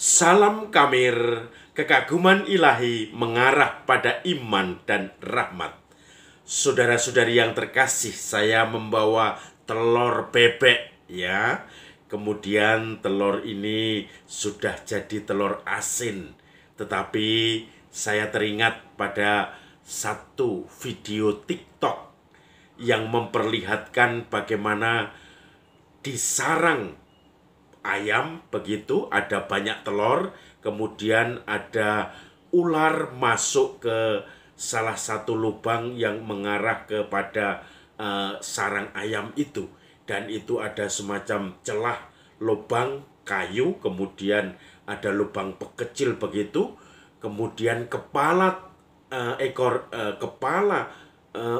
Salam Kamir, kekaguman ilahi mengarah pada iman dan rahmat. Saudara-saudari yang terkasih, saya membawa telur bebek ya. Kemudian telur ini sudah jadi telur asin. Tetapi saya teringat pada satu video TikTok yang memperlihatkan bagaimana di sarang ayam begitu ada banyak telur, kemudian ada ular masuk ke salah satu lubang yang mengarah kepada sarang ayam itu, dan itu ada semacam celah lubang kayu, kemudian ada lubang kecil begitu, kemudian kepala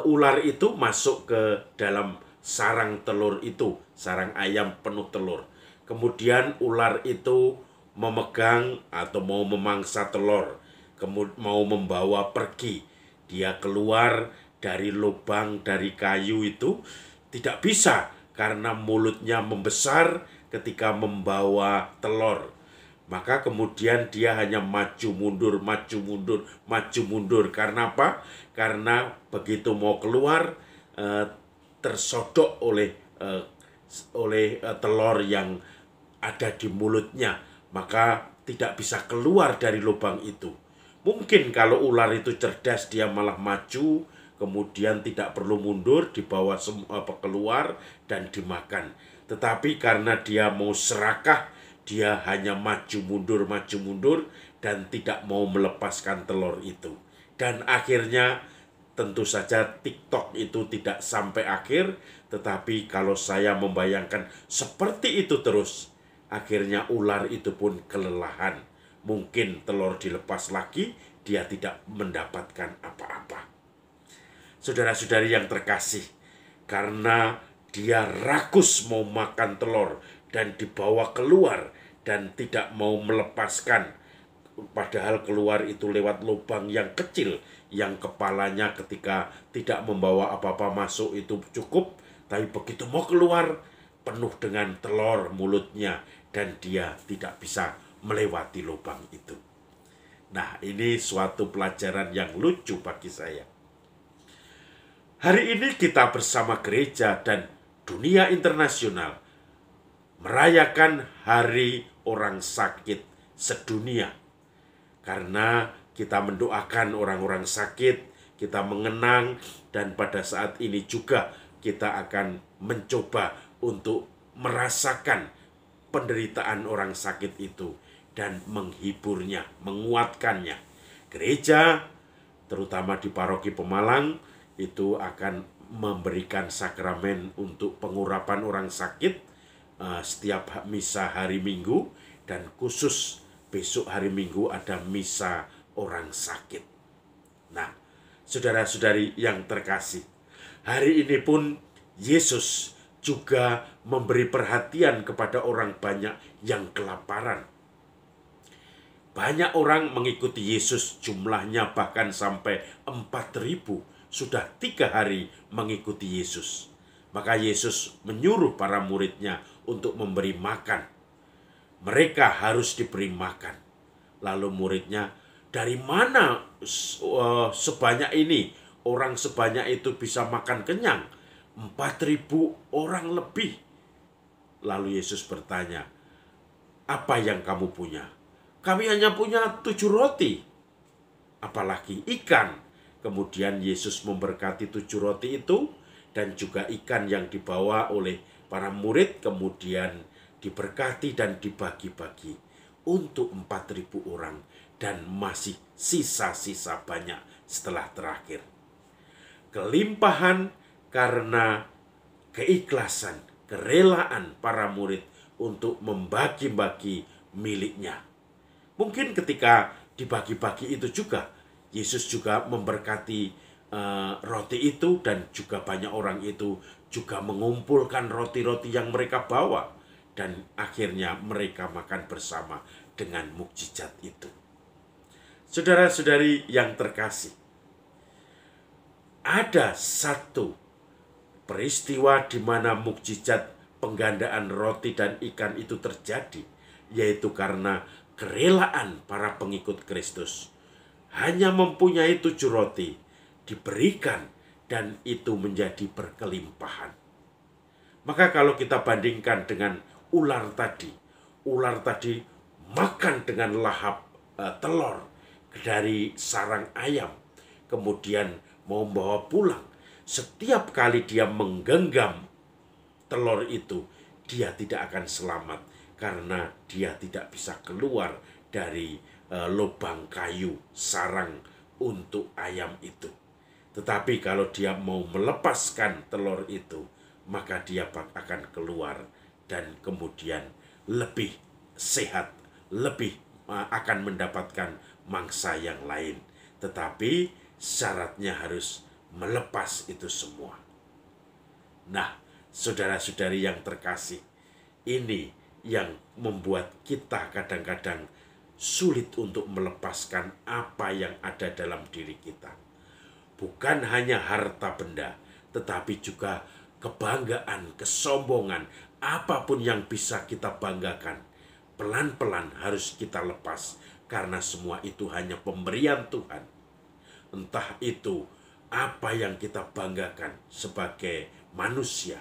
ular itu masuk ke dalam sarang telur itu, sarang ayam penuh telur. Kemudian ular itu memegang atau mau memangsa telur, mau membawa pergi. Dia keluar dari lubang dari kayu itu tidak bisa karena mulutnya membesar ketika membawa telur. Maka kemudian dia hanya maju mundur, maju mundur, maju mundur. Karena apa? Karena begitu mau keluar tersodok oleh telur yang ada di mulutnya, maka tidak bisa keluar dari lubang itu. Mungkin kalau ular itu cerdas, dia malah maju, kemudian tidak perlu mundur, dibawa keluar dan dimakan. Tetapi karena dia mau serakah, dia hanya maju mundur, dan tidak mau melepaskan telur itu. Dan akhirnya tentu saja TikTok itu tidak sampai akhir, tetapi kalau saya membayangkan seperti itu terus, akhirnya ular itu pun kelelahan. Mungkin telur dilepas lagi, dia tidak mendapatkan apa-apa. Saudara-saudari yang terkasih, karena dia rakus mau makan telur dan dibawa keluar dan tidak mau melepaskan, padahal keluar itu lewat lubang yang kecil, yang kepalanya ketika tidak membawa apa-apa masuk itu cukup, tapi begitu mau keluar penuh dengan telur mulutnya, dan dia tidak bisa melewati lubang itu. Nah, ini suatu pelajaran yang lucu bagi saya. Hari ini kita bersama gereja dan dunia internasional merayakan Hari Orang Sakit Sedunia. Karena kita mendoakan orang-orang sakit, kita mengenang, dan pada saat ini juga kita akan mencoba untuk merasakan penderitaan orang sakit itu dan menghiburnya, menguatkannya. Gereja, terutama di Paroki Pemalang, itu akan memberikan sakramen untuk pengurapan orang sakit setiap misa hari Minggu, dan khusus besok hari Minggu ada misa orang sakit. Nah, saudara-saudari yang terkasih, hari ini pun Yesus juga memberi perhatian kepada orang banyak yang kelaparan. Banyak orang mengikuti Yesus, jumlahnya bahkan sampai 4.000, sudah 3 hari mengikuti Yesus. Maka Yesus menyuruh para muridnya untuk memberi makan. Mereka harus diberi makan. Lalu muridnya, dari mana sebanyak ini? Orang sebanyak itu bisa makan kenyang? 4.000 orang lebih. Lalu Yesus bertanya, apa yang kamu punya? Kami hanya punya 7 roti. Apalagi ikan. Kemudian Yesus memberkati 7 roti itu dan juga ikan yang dibawa oleh para murid, kemudian diberkati dan dibagi-bagi untuk 4.000 orang, dan masih sisa-sisa banyak setelah terakhir. Kelimpahan karena keikhlasan, kerelaan para murid untuk membagi-bagi miliknya. Mungkin ketika dibagi-bagi itu juga, Yesus juga memberkati roti itu, dan juga banyak orang itu juga mengumpulkan roti-roti yang mereka bawa, dan akhirnya mereka makan bersama dengan mukjizat itu. Saudara-saudari yang terkasih, ada satu peristiwa di mana mukjizat penggandaan roti dan ikan itu terjadi, yaitu karena kerelaan para pengikut Kristus. Hanya mempunyai 7 roti diberikan, dan itu menjadi berkelimpahan. Maka kalau kita bandingkan dengan ular tadi makan dengan lahap telur dari sarang ayam, kemudian mau membawa pulang. Setiap kali dia menggenggam telur itu, dia tidak akan selamat karena dia tidak bisa keluar dari lubang kayu sarang untuk ayam itu. Tetapi kalau dia mau melepaskan telur itu, maka dia akan keluar dan kemudian lebih sehat, lebih akan mendapatkan mangsa yang lain. Tetapi syaratnya harus melepas itu semua. Nah, saudara-saudari yang terkasih, ini yang membuat kita kadang-kadang sulit untuk melepaskan apa yang ada dalam diri kita. Bukan hanya harta benda, tetapi juga kebanggaan, kesombongan, apapun yang bisa kita banggakan, pelan-pelan harus kita lepas, karena semua itu hanya pemberian Tuhan. Entah itu apa yang kita banggakan sebagai manusia.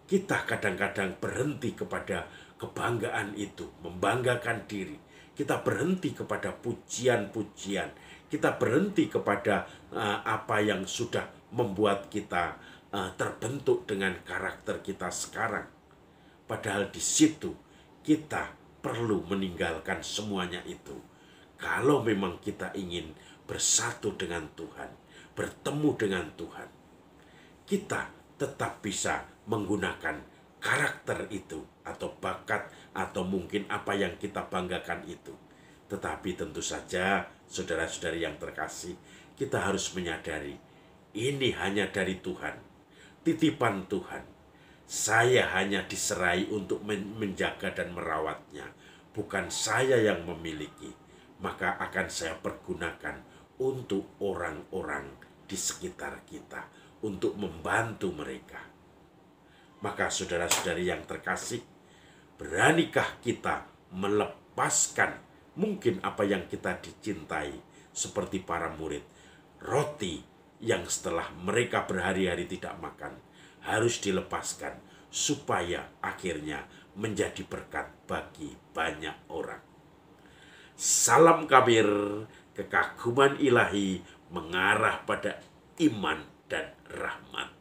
Kita kadang-kadang berhenti kepada kebanggaan itu, membanggakan diri. Kita berhenti kepada pujian-pujian. Kita berhenti kepada apa yang sudah membuat kita terbentuk dengan karakter kita sekarang. Padahal di situ kita perlu meninggalkan semuanya itu. Kalau memang kita ingin bersatu dengan Tuhan, bertemu dengan Tuhan, kita tetap bisa menggunakan karakter itu, atau bakat, atau mungkin apa yang kita banggakan itu. Tetapi tentu saja, saudara-saudari yang terkasih, kita harus menyadari, ini hanya dari Tuhan, titipan Tuhan. Saya hanya diserai untuk menjaga dan merawatnya, bukan saya yang memiliki. Maka akan saya pergunakan untuk orang-orang di sekitar kita, untuk membantu mereka. Maka saudara-saudari yang terkasih, beranikah kita melepaskan mungkin apa yang kita dicintai, seperti para murid, roti yang setelah mereka berhari-hari tidak makan, harus dilepaskan supaya akhirnya menjadi berkat bagi banyak orang. Salam kabir, kekaguman ilahi mengarah pada iman dan rahmat.